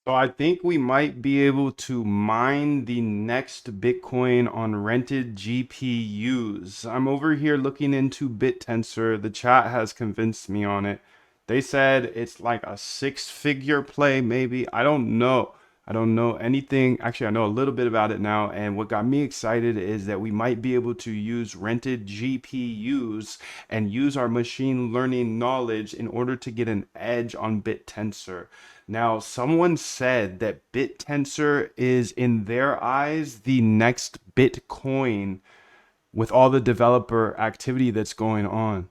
So I think we might be able to mine the next Bitcoin on rented GPUs. I'm over here looking into BitTensor. The chat has convinced me on it. They said it's like a six-figure play, maybe. I don't know. I don't know anything. Actually, I know a little bit about it now. And what got me excited is that we might be able to use rented GPUs and use our machine learning knowledge in order to get an edge on BitTensor. Now, someone said that BitTensor is, in their eyes, the next Bitcoin with all the developer activity that's going on.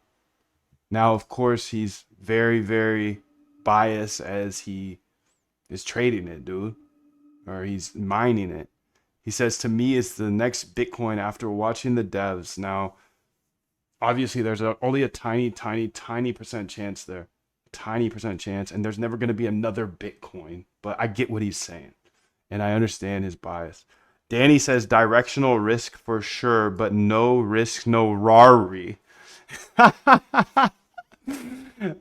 Now, of course, he's very, very biased as he is trading it, dude, or he's mining it. He says to me, it's the next Bitcoin after watching the devs. Now, obviously, there's only a tiny, tiny, tiny percent chance there. Tiny percent chance, and there's never going to be another Bitcoin. But I get what he's saying, and I understand his bias. Danny says directional risk for sure, but no risk, no Rari.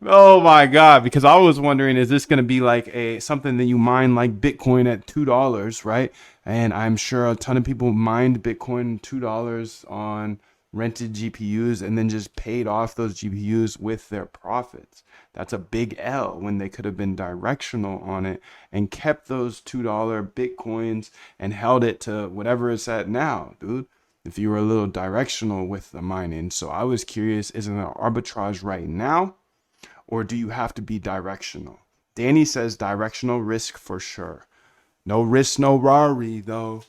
Oh my god! Because I was wondering, is this going to be like a something that you mine like Bitcoin at $2, right? And I'm sure a ton of people mined Bitcoin $2 on rented GPUs and then just paid off those GPUs with their profits. That's a big L when they could have been directional on it and kept those $2 Bitcoins and held it to whatever it's at now, dude. If you were a little directional with the mining. So I was curious, is it an arbitrage right now? Or do you have to be directional? Danny says directional risk for sure. No risk, no Rari, though.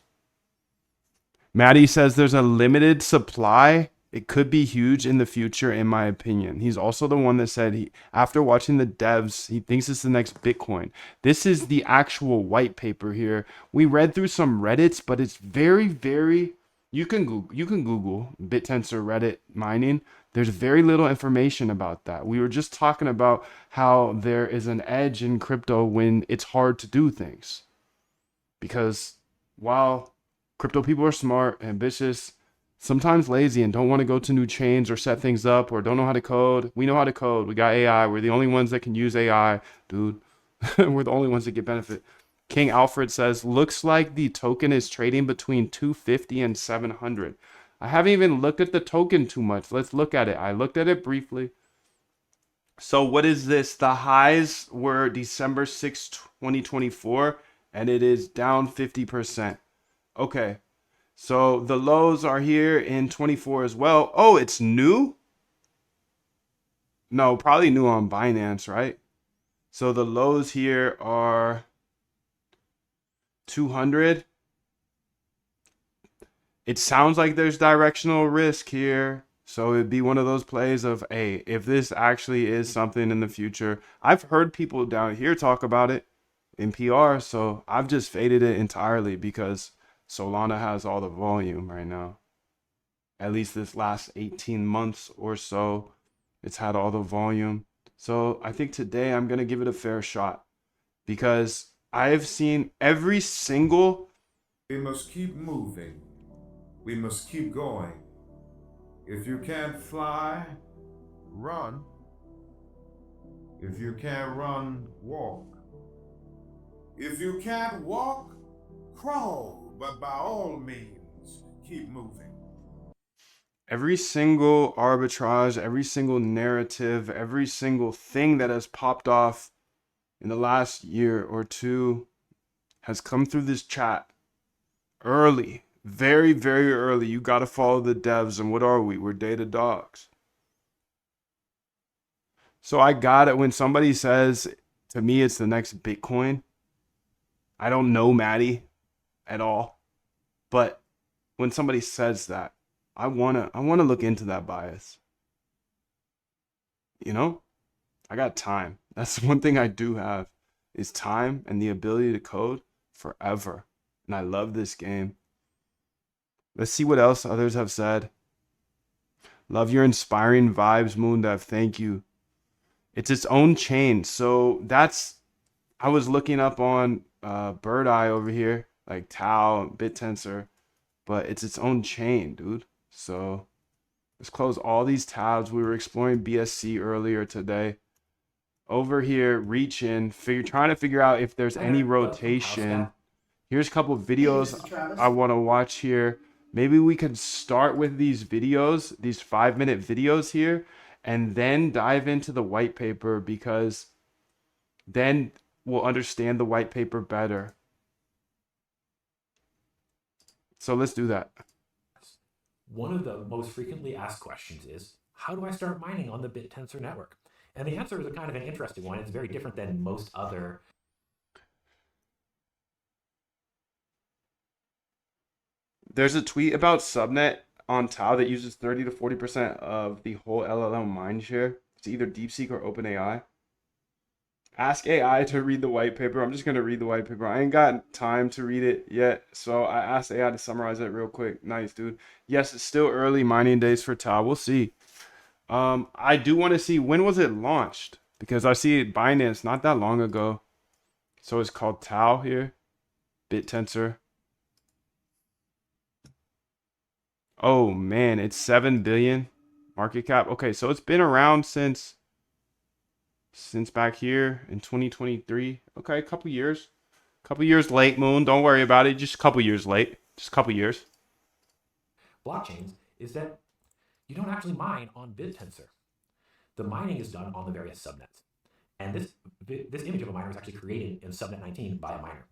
Maddie says there's a limited supply. It could be huge in the future, in my opinion. He's also the one that said after watching the devs, he thinks it's the next Bitcoin. This is the actual white paper here. We read through some Reddits, but it's very, very. You can Google BitTensor Reddit mining. There's very little information about that. We were just talking about how there is an edge in crypto when it's hard to do things. Because while crypto people are smart, ambitious, sometimes lazy, and don't want to go to new chains or set things up or don't know how to code, we know how to code. We got AI. We're the only ones that can use AI, dude. We're the only ones that get benefit. King Alfred says, looks like the token is trading between 250 and 700. I haven't even looked at the token too much. Let's look at it. I looked at it briefly. So what is this? The highs were December 6th, 2024, and it is down 50%. Okay. So the lows are here in 24 as well. Oh, it's new? No, probably new on Binance, right? So the lows here are 200. It sounds like there's directional risk here. So it'd be one of those plays of, hey, if this actually is something in the future. I've heard people down here talk about it in PR, so I've just faded it entirely because Solana has all the volume right now. At least this last 18 months or so, it's had all the volume. So I think today I'm going to give it a fair shot because I've seen every single. We must keep moving. We must keep going. If you can't fly, run. If you can't run, walk. If you can't walk, crawl. But by all means, keep moving. Every single arbitrage, every single narrative, every single thing that has popped off in the last year or two has come through this chat early, very, very early. You got to follow the devs. And what are we? We're data dogs. So I got it when somebody says to me it's the next Bitcoin. I don't know Maddie at all. But when somebody says that, I wanna look into that bias. You know? I got time. That's one thing I do have is time and the ability to code forever. And I love this game. Let's see what else others have said. Love your inspiring vibes, Moondev. Thank you. It's its own chain. So that's I was looking up on Bird Eye over here, like Tau, BitTensor, but it's its own chain, dude. So let's close all these tabs. We were exploring BSC earlier today. over here reaching, trying to figure out if there's Hi any there, Doug from rotation. Taostat. Here's a couple of Hey, videos Mr. Travis. I want to watch here. Maybe we could start with these videos, these 5-minute videos here, and then dive into the white paper because then we'll understand the white paper better. So let's do that. One of the most frequently asked questions is, how do I start mining on the BitTensor network? And the answer is a kind of an interesting one. It's very different than most other. There's a tweet about subnet on Tau that uses 30 to 40% of the whole LLM mind share. It's either DeepSeek or OpenAI. Ask AI to read the white paper. I'm just gonna read the white paper. I ain't got time to read it yet, so I asked AI to summarize it real quick. Nice, dude. Yes, it's still early mining days for Tau. We'll see. I do want to see when was it launched because I see it Binance not that long ago. So it's called Tau here, BitTensor. Oh man, it's 7 billion market cap. Okay, so it's been around since back here in 2023. Okay, a couple years. Couple years late, Moon. Don't worry about it. Just a couple years late. Just a couple years. Blockchains is that you don't actually mine on BitTensor. The mining is done on the various subnets. And this image of a miner is actually created in subnet 19 by a miner.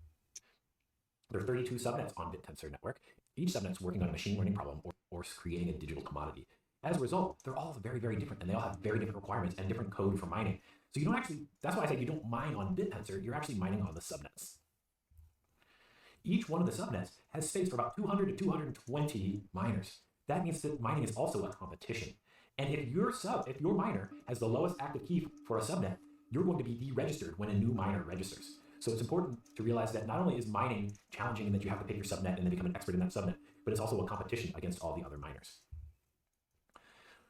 There are 32 subnets on BitTensor network. Each subnet is working on a machine learning problem or creating a digital commodity. As a result, they're all very, very different, and they all have very different requirements and different code for mining. So you don't actually, that's why I say you don't mine on BitTensor, you're actually mining on the subnets. Each one of the subnets has space for about 200 to 220 miners. That means that mining is also a competition. And if your miner has the lowest active key for a subnet, you're going to be deregistered when a new miner registers. So it's important to realize that not only is mining challenging in that you have to pick your subnet and then become an expert in that subnet, but it's also a competition against all the other miners.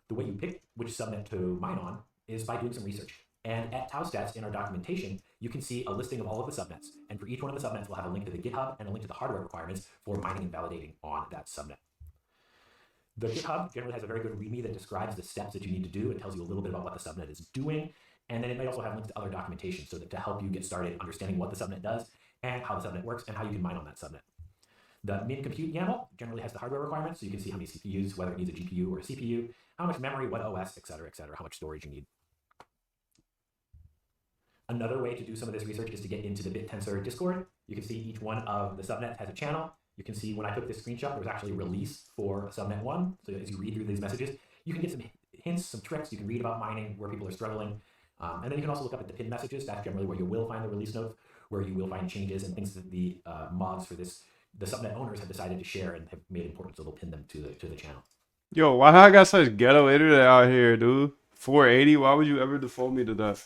The way you pick which subnet to mine on is by doing some research. And at Taostats in our documentation, you can see a listing of all of the subnets. And for each one of the subnets, we'll have a link to the GitHub and a link to the hardware requirements for mining and validating on that subnet. The GitHub generally has a very good README that describes the steps that you need to do. It tells you a little bit about what the subnet is doing. And then it may also have links to other documentation so that to help you get started understanding what the subnet does and how the subnet works and how you can mine on that subnet. The min compute YAML generally has the hardware requirements, so you can see how many CPUs, whether it needs a GPU or a CPU, how much memory, what OS, et cetera, how much storage you need. Another way to do some of this research is to get into the BitTensor Discord. You can see each one of the subnets has a channel. You can see when I took this screenshot, there was actually a release for subnet 1. So as you read through these messages, you can get some hints, some tricks. You can read about mining, where people are struggling. And then you can also look up at the pinned messages. That's generally where you will find the release notes, where you will find changes and things that the mods for this, the subnet owners have decided to share and have made important, so they'll pin them to the channel. Yo, why I got such ghetto internet out here, dude? 480? Why would you ever default me to that?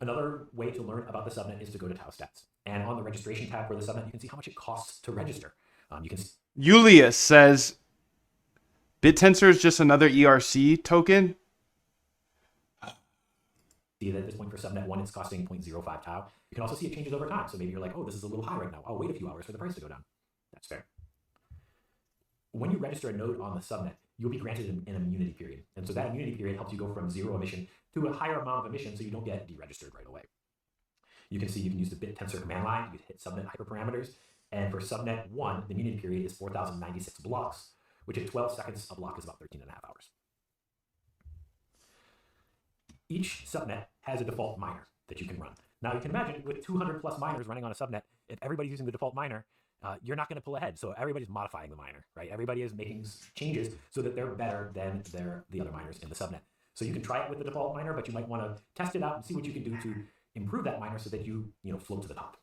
Another way to learn about the subnet is to go to Taostats. And on the registration tab for the subnet, you can see how much it costs to register. You can Julius says BitTensor is just another ERC token. see that at this point for subnet 1, it's costing 0.05 tau. You can also see it changes over time. So maybe you're like, oh, this is a little high right now. I'll wait a few hours for the price to go down. That's fair. When you register a node on the subnet, you'll be granted an immunity period. And so that immunity period helps you go from 0 emission to a higher amount of emission so you don't get deregistered right away. You can see you can use the BitTensor command line. You can hit subnet hyperparameters. And for subnet 1, the immunity period is 4,096 blocks, which at 12 seconds a block is about 13.5 hours. Each subnet has a default miner that you can run. Now you can imagine with 200 plus miners running on a subnet, if everybody's using the default miner, you're not going to pull ahead. So everybody's modifying the miner, right? Everybody is making changes so that they're better than the other miners in the subnet. So you can try it with the default miner, but you might want to test it out and see what you can do to improve that miner so that you float to the top.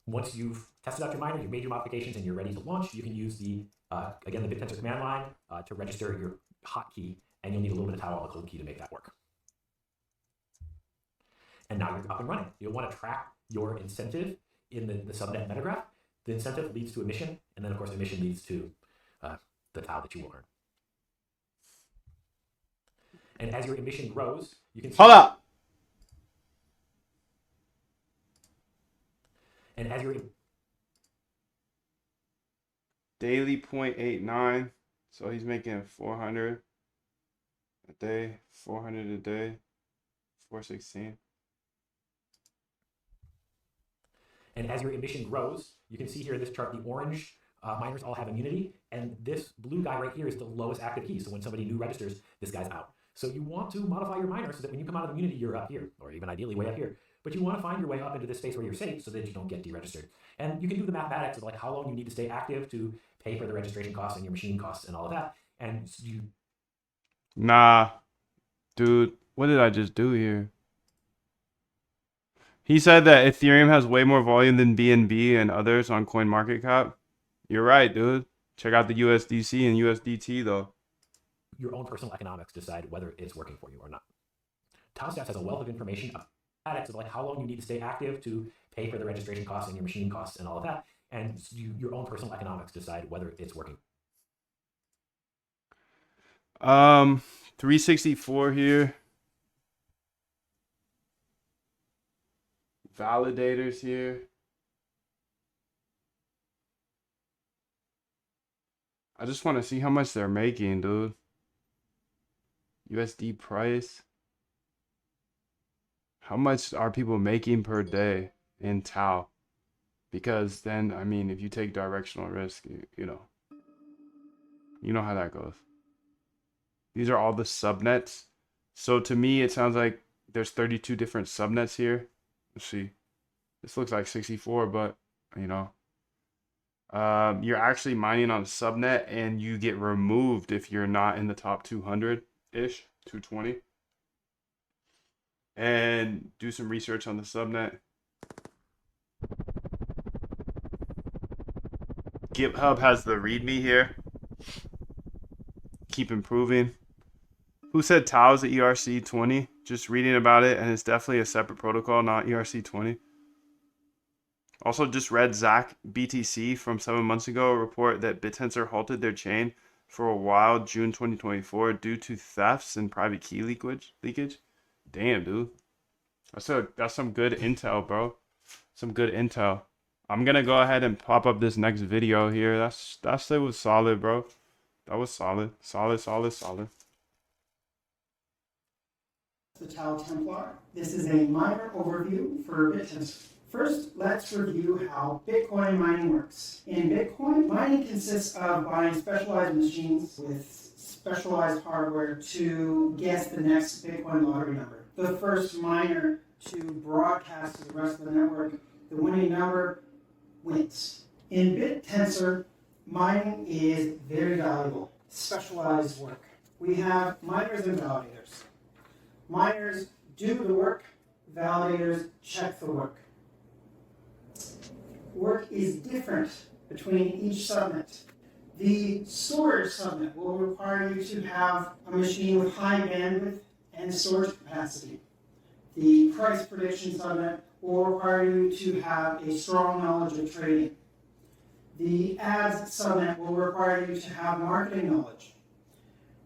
Once you've tested out your miner, you've made your modifications, and you're ready to launch, you can use the again the BitTensor command line to register your hotkey, and you'll need a little bit of tau on the cold key to make that work. And now you're up and running. You'll want to track your incentive in the subnet metagraph. The incentive leads to emission, and then of course emission leads to the tau that you will earn. And as your emission grows, you can see. Hold up. And as your Daily 0.89. So he's making 400. a day, 400 a day, 416. And as your emission grows, you can see here in this chart, the orange miners all have immunity, and this blue guy right here is the lowest active key. So when somebody new registers, this guy's out. So you want to modify your miner so that when you come out of immunity, you're up here, or even ideally way up here. But you want to find your way up into this space where you're safe so that you don't get deregistered. And you can do the mathematics of like how long you need to stay active to pay for the registration costs and your machine costs and all of that. And you... Nah, dude, what did I just do here? He said that Ethereum has way more volume than BNB and others on CoinMarketCap. You're right, dude. Check out the USDC and USDT, though. Your own personal economics decide whether it's working for you or not. TauStats has a wealth of information about like how long you need to stay active to pay for the registration costs and your machine costs and all of that. And your own personal economics decide whether it's working. 364 here. Validators here. I just want to see how much they're making, dude. USD price. How much are people making per day in Tau? Because then, I mean, if you take directional risk, you know how that goes. These are all the subnets. So to me, it sounds like there's 32 different subnets here. Let's see. This looks like 64, but you know, you're actually mining on a subnet, and you get removed if you're not in the top 200-ish, 220. And do some research on the subnet. GitHub has the README here. Keep improving. Who said Tau is at ERC20? Just reading about it, and it's definitely a separate protocol, not ERC20. Also, just read Zach BTC from 7 months ago report that BitTensor halted their chain for a while, June 2024, due to thefts and private key leakage. Damn, dude. That's some good intel, bro. Some good intel. I'm gonna go ahead and pop up this next video here. That was solid, bro. That was solid. Solid. The Tau Templar. This is a miner overview for BitTensor. First, let's review how Bitcoin mining works. In Bitcoin, mining consists of buying specialized machines with specialized hardware to guess the next Bitcoin lottery number. The first miner to broadcast to the rest of the network the winning number wins. In BitTensor, mining is very valuable, specialized work. We have miners and validators. Miners do the work, validators check the work. Work is different between each subnet. The storage subnet will require you to have a machine with high bandwidth and storage capacity. The price prediction subnet will require you to have a strong knowledge of trading. The ads subnet will require you to have marketing knowledge.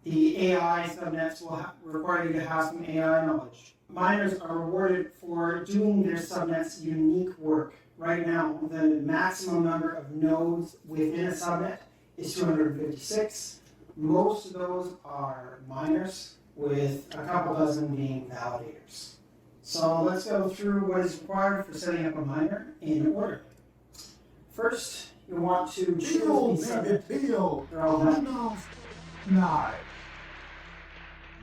The AI subnets will require you to have some AI knowledge. Miners are rewarded for doing their subnet's unique work. Right now, the maximum number of nodes within a subnet is 256. Most of those are miners, with a couple dozen being validators. So let's go through what is required for setting up a miner in order. First, you want to choose the subnet. They're all done. Nice.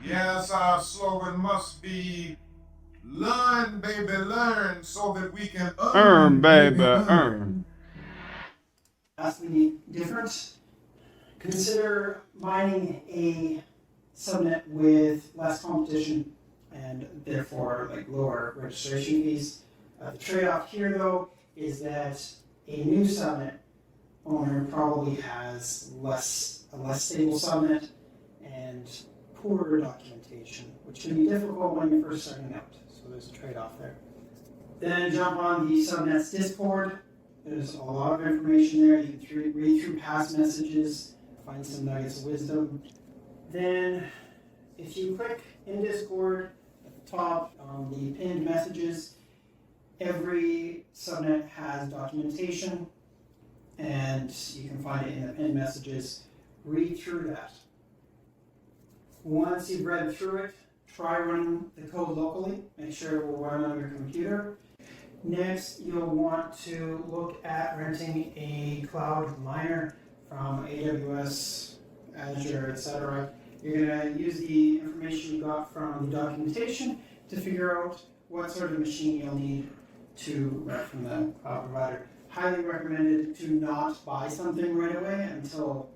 Yes, our slogan must be learn, baby, learn, so that we can Earn, baby, earn. Vastly different. Consider mining a subnet with less competition and therefore lower registration fees. The trade-off here, though, is that a new subnet owner probably has a less stable subnet and poorer documentation, which can be difficult when you're first starting out. So there's a trade-off there. Then jump on the subnet's Discord. There's a lot of information there. You can read through past messages, find some nuggets of wisdom. Then, if you click in Discord at the top on the pinned messages, every subnet has documentation, and you can find it in the pinned messages. Read through that. Once you've read through it, try running the code locally. Make sure it will run on your computer. Next, you'll want to look at renting a cloud miner from AWS, Azure, etc. You're going to use the information you got from the documentation to figure out what sort of machine you'll need to rent from the cloud provider. Highly recommended to not buy something right away until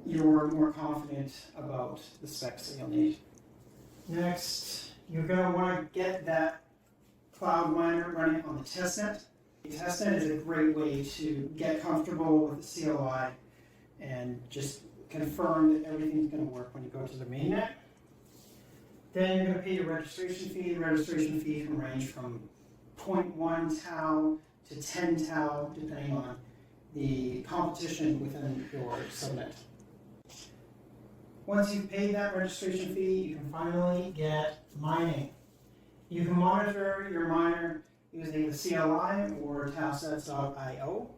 you're more confident about the specs that you'll need. Next, you're going to want to get that cloud miner running on the testnet. The testnet is a great way to get comfortable with the CLI and just confirm that everything's going to work when you go to the mainnet. Then you're going to pay your registration fee. The registration fee can range from 0.1 tau to 10 tau, depending on the competition within your subnet. Once you've paid that registration fee, you can finally get mining. You can monitor your miner using the CLI or tausets.io.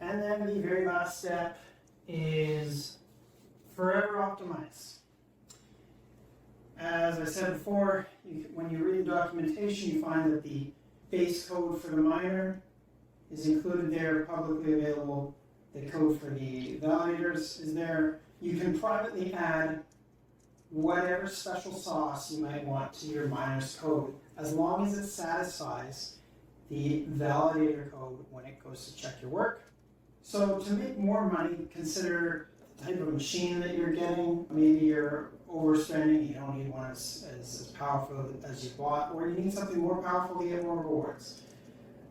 And then the very last step is forever optimize. As I said before, when you read the documentation, you find that the base code for the miner is included there, publicly available. The code for the validators is there. You can privately add whatever special sauce you might want to your miner's code, as long as it satisfies the validator code when it goes to check your work. So to make more money, consider the type of machine that you're getting. Maybe you're overspending, you don't need one as powerful as you bought, or you need something more powerful to get more rewards.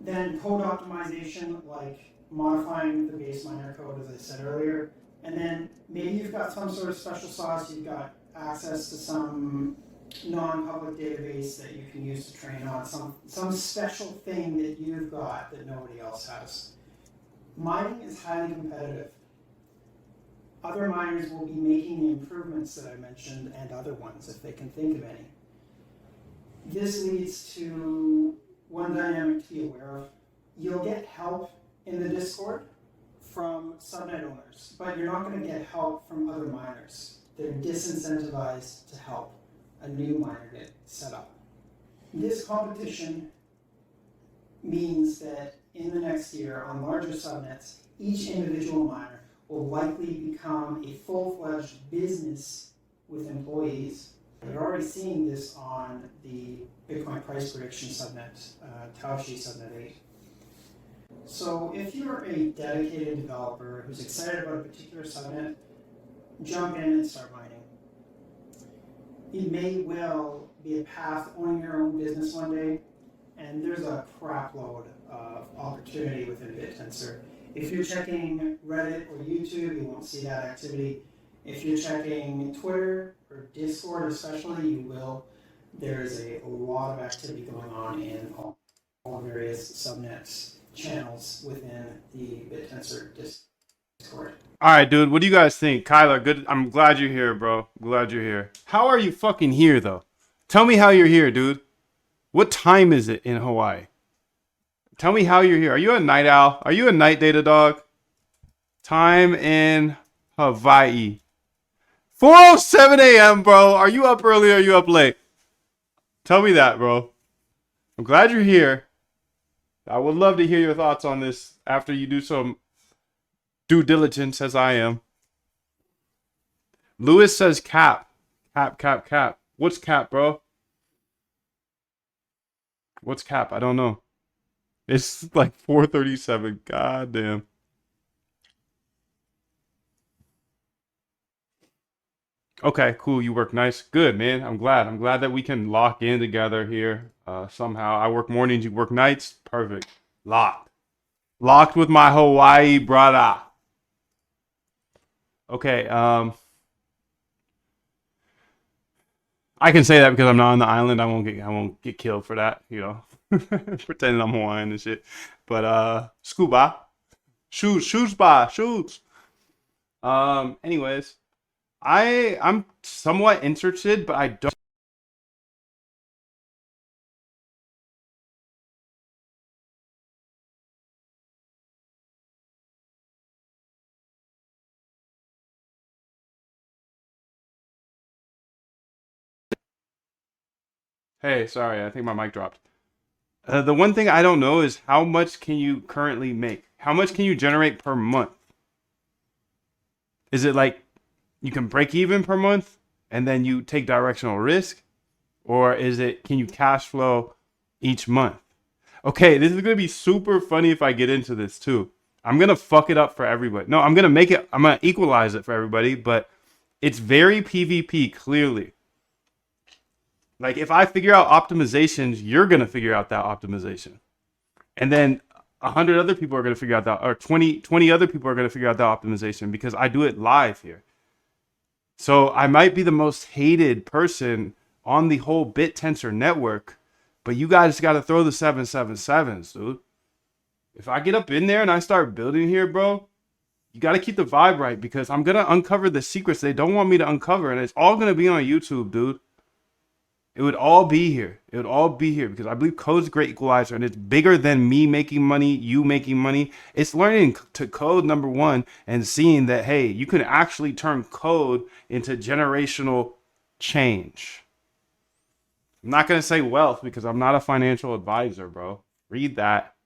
Then code optimization, like modifying the base miner code, as I said earlier. And then maybe you've got some sort of special sauce, you've got access to some non-public database that you can use to train on, some special thing that you've got that nobody else has. Mining is highly competitive. Other miners will be making the improvements that I mentioned and other ones if they can think of any. This leads to one dynamic to be aware of. You'll get help in the Discord from subnet owners, but you're not going to get help from other miners. They're disincentivized to help a new miner get set up. This competition means that in the next year, on larger subnets, each individual miner will likely become a full-fledged business with employees. We're already seeing this on the Bitcoin price prediction subnet, Taushi subnet 8. So if you're a dedicated developer who's excited about a particular subnet, jump in and start mining. It may well be a path to owning your own business one day, and there's a crap load of opportunity within BitTensor. If you're checking Reddit or YouTube, you won't see that activity. If you're checking Twitter or Discord especially, you will. There is a lot of activity going on in all various subnets channels within the BitTensor Discord. All right, dude. What do you guys think? Kyler, good. I'm glad you're here, bro. Glad you're here. How are you fucking here, though? Tell me how you're here, dude. What time is it in Hawaii? Tell me how you're here. Are you a night owl? Are you a night data dog? Time in Hawaii. 4:07 a.m., bro. Are you up early or are you up late? Tell me that, bro. I'm glad you're here. I would love to hear your thoughts on this after you do some due diligence, as I am. Lewis says cap. Cap, cap, cap. What's cap, bro? What's cap? I don't know. It's like 4:37. God damn. Okay, cool. You work nice. Good, man. I'm glad. I'm glad that we can lock in together here somehow. I work mornings, you work nights. Perfect. Locked. Locked with my Hawaii brother. Okay, I can say that because I'm not on the island. I won't get killed for that, you know. Pretending I'm Hawaiian and shit. But scuba. Shoes ba, shoes. Anyways, I'm somewhat interested, but I don't Hey, sorry, I think my mic dropped. The one thing I don't know is how much can you currently make? How much can you generate per month? Is it like you can break even per month and then you take directional risk? Or is it, can you cash flow each month? Okay, this is going to be super funny if I get into this too. I'm going to fuck it up for everybody. No, I'm going to make it, I'm going to equalize it for everybody, but it's very PvP clearly. Like if I figure out optimizations, you're going to figure out that optimization. And then 100 other people are going to figure out that, or 20 other people are going to figure out that optimization because I do it live here. So I might be the most hated person on the whole BitTensor network, but you guys got to throw the 777s, dude. If I get up in there and I start building here, bro, you got to keep the vibe right because I'm going to uncover the secrets they don't want me to uncover. And it's all going to be on YouTube, dude. It would all be here. It would all be here because I believe code's a great equalizer and it's bigger than me making money, you making money. It's learning to code, number one, and seeing that, hey, you can actually turn code into generational change. I'm not going to say wealth because I'm not a financial advisor, bro. Read that,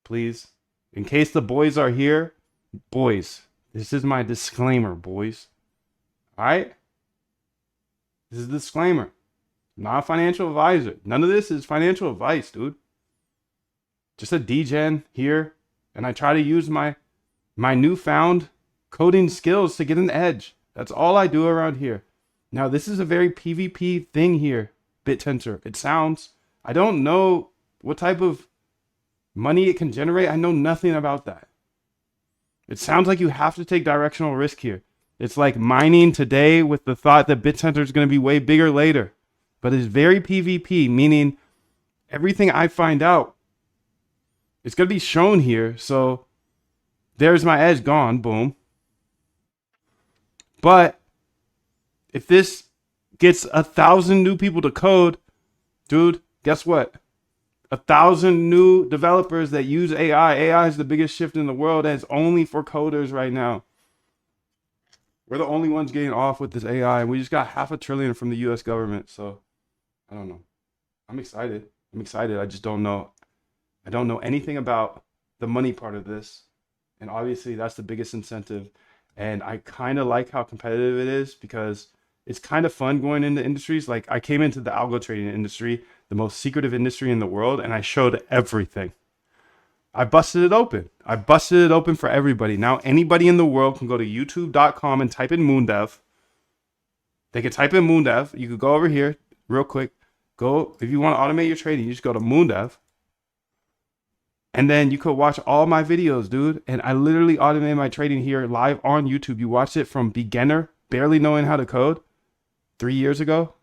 please. In case the boys are here, boys, this is my disclaimer, boys. All right? This is a disclaimer. I'm not a financial advisor. None of this is financial advice, dude. Just a degen here. And I try to use my newfound coding skills to get an edge. That's all I do around here. Now, this is a very PvP thing here, BitTensor. It sounds. I don't know what type of money it can generate. I know nothing about that. It sounds like you have to take directional risk here. It's like mining today with the thought that BitTensor is going to be way bigger later. But it's very PvP, meaning everything I find out, it's going to be shown here. So there's my edge gone. Boom. But if this gets 1,000 new people to code, dude, guess what? 1,000 new developers that use AI. AI is the biggest shift in the world, and it's only for coders right now. We're the only ones getting off with this AI, and we just got $500 billion from the U.S. government. So I don't know. I'm excited. I just don't know. I don't know anything about the money part of this, and obviously that's the biggest incentive. And I kind of like how competitive it is because it's kind of fun going into industries. Like I came into the algo trading industry, the most secretive industry in the world, and I showed everything. I busted it open. I busted it open for everybody. Now anybody in the world can go to youtube.com and type in Moondev. They can type in Moondev. You could go over here real quick. Go, if you want to automate your trading, you just go to Moondev. And then you could watch all my videos, dude. And I literally automated my trading here live on YouTube. You watched it from beginner, barely knowing how to code 3 years ago.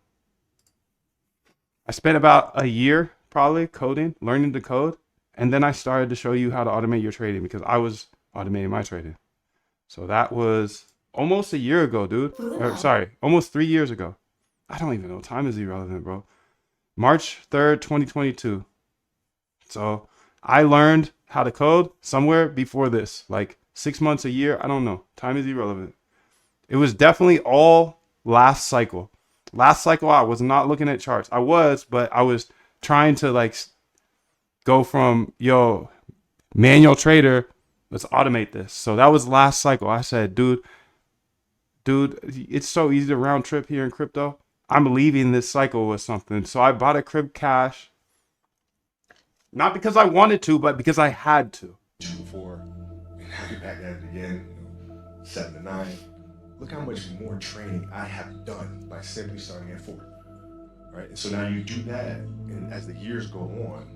I spent about a year probably coding, learning to code. And then I started to show you how to automate your trading because I was automating my trading. So that was almost a year ago, dude. Or, sorry, almost 3 years ago. I don't even know. Time is irrelevant, bro. March 3rd, 2022. So I learned how to code somewhere before this, like 6 months, a year. I don't know. Time is irrelevant. It was definitely all last cycle. Last cycle, I was not looking at charts. I was, but I was trying to like go from, yo, manual trader, let's automate this. So that was last cycle. I said, dude, it's so easy to round trip here in crypto. I'm leaving this cycle with something. So I bought a crib cash, not because I wanted to, but because I had to. 2 to 4, and now you're back at it again, 7 to 9. Look how much more training I have done by simply starting at 4. Right? And so now you do that, and as the years go on,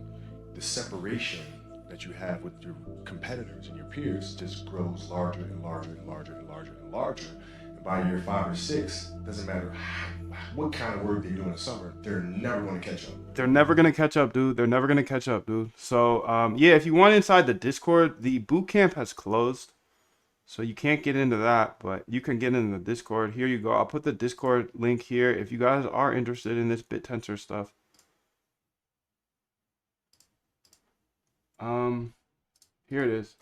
the separation that you have with your competitors and your peers just grows larger and larger and larger and larger and larger. And by year 5 or 6, doesn't matter what kind of work they do in the summer, they're never going to catch up. They're never going to catch up, dude. They're never going to catch up, dude. So, yeah, if you want inside the Discord, the boot camp has closed. So you can't get into that, but you can get into the Discord. Here you go. I'll put the Discord link here if you guys are interested in this BitTensor stuff. Here it is.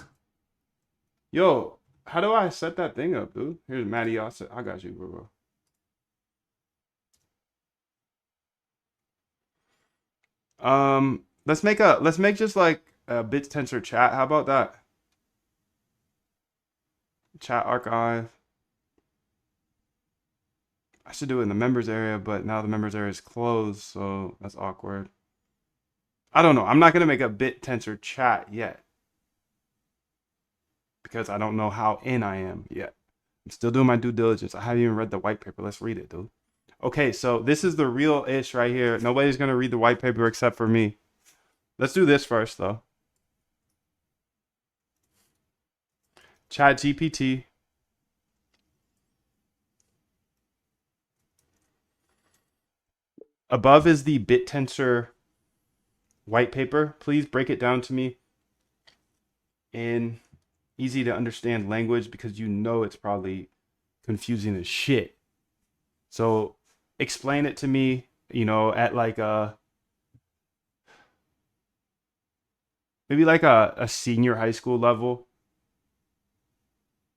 Yo, how do I set that thing up, dude? Here's Matty. I got you, bro. Let's make just like a BitTensor chat. How about that? Chat archive. I should do it in the members area, but now the members area is closed, so that's awkward. I don't know. I'm not gonna make a BitTensor chat yet because I don't know how in I am yet. I'm still doing my due diligence. I haven't even read the white paper. Let's read it, dude. Okay, so this is the real ish right here. Nobody's gonna read the white paper except for me. Let's do this first, though. Chat GPT. Above is the BitTensor white paper. Please break it down to me in easy to understand language because you know it's probably confusing as shit. So explain it to me, you know, at like maybe like a senior high school level,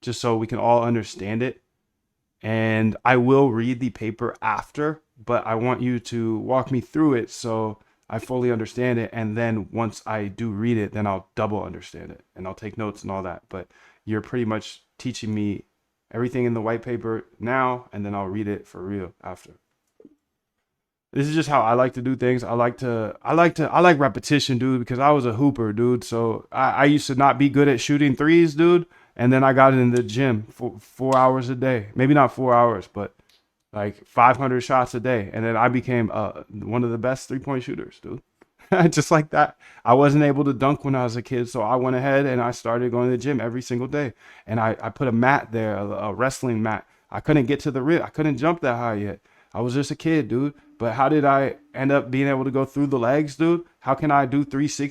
just so we can all understand it. And I will read the paper after, but I want you to walk me through it so I fully understand it. And then once I do read it, then I'll double understand it and I'll take notes and all that. But you're pretty much teaching me everything in the white paper now, and then I'll read it for real after. This is just how I like to do things. I like repetition, dude, because I was a hooper, dude. So I used to not be good at shooting threes, dude. And then I got in the gym for 4 hours a day. Maybe not 4 hours, but like 500 shots a day. And then I became one of the best 3-point shooters, dude. Just like that. I wasn't able to dunk when I was a kid. So I went ahead and I started going to the gym every single day. And I put a mat there, a wrestling mat. I couldn't get to the rim. I couldn't jump that high yet. I was just a kid, dude. But how did I end up being able to go through the legs, dude? How can I do 360